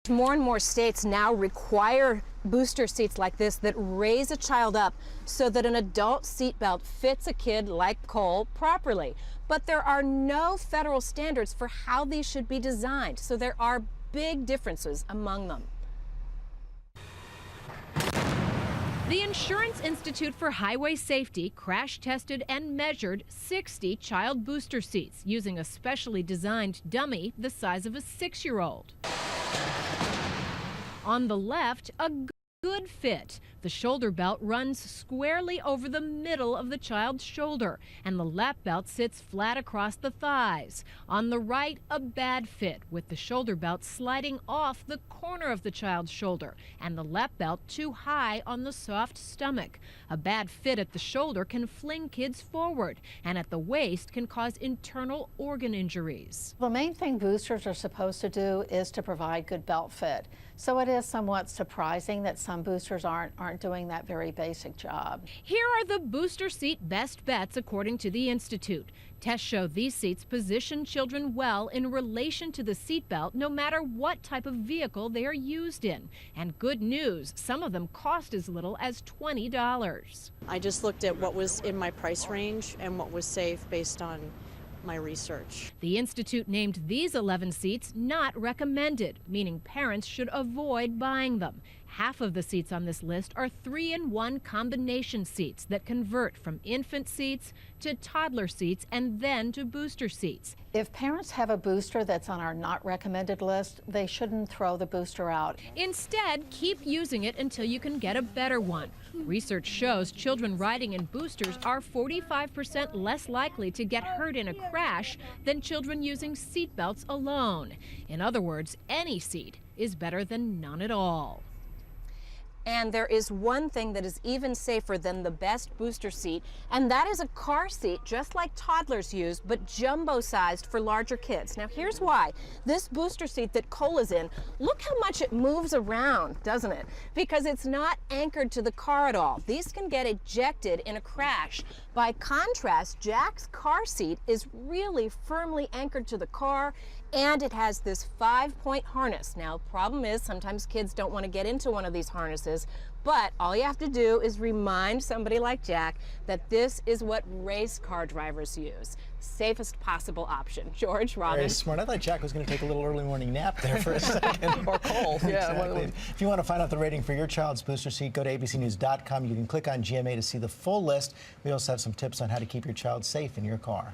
More and more states now require booster seats like this that raise a child up so that an adult seatbelt fits a kid like Cole properly. But there are no federal standards for how these should be designed, so there are big differences among them. The Insurance Institute for Highway Safety crash tested and measured 60 child booster seats using a specially designed dummy the size of a 6-year-old. On the left, a good fit. The shoulder belt runs squarely over the middle of the child's shoulder, and the lap belt sits flat across the thighs. On the right, a bad fit, with the shoulder belt sliding off the corner of the child's shoulder, and the lap belt too high on the soft stomach. A bad fit at the shoulder can fling kids forward, and at the waist can cause internal organ injuries. The main thing boosters are supposed to do is to provide good belt fit. So it is somewhat surprising that some boosters aren't doing that very basic job. Here are the booster seat best bets according to the Institute. Tests show these seats position children well in relation to the seatbelt, no matter what type of vehicle they are used in. And good news, some of them cost as little as $20. I just looked at what was in my price range and what was safe based on my research. The Institute named these 11 seats not recommended, meaning parents should avoid buying them. Half of the seats on this list are 3-in-1 combination seats that convert from infant seats to toddler seats and then to booster seats. If parents have a booster that's on our not recommended list, they shouldn't throw the booster out. Instead, keep using it until you can get a better one. Research shows children riding in boosters are 45% less likely to get hurt in a crash than children using seat belts alone. In other words, any seat is better than none at all. And there is one thing that is even safer than the best booster seat, and that is a car seat just like toddlers use, but jumbo-sized for larger kids. Now here's why. This booster seat that Cole is in, look how much it moves around, doesn't it? Because it's not anchored to the car at all. These can get ejected in a crash. By contrast, Jack's car seat is really firmly anchored to the car, and it has this 5-point harness. Now, problem is sometimes kids don't want to get into one of these harnesses, but all you have to do is remind somebody like Jack that this is what race car drivers use. Safest possible option. George, Robin. Very smart. I thought Jack was going to take a little early morning nap there for a second. Or Cole. Yeah. Exactly. If you want to find out the rating for your child's booster seat, go to abcnews.com. You can click on GMA to see the full list. We also have some tips on how to keep your child safe in your car.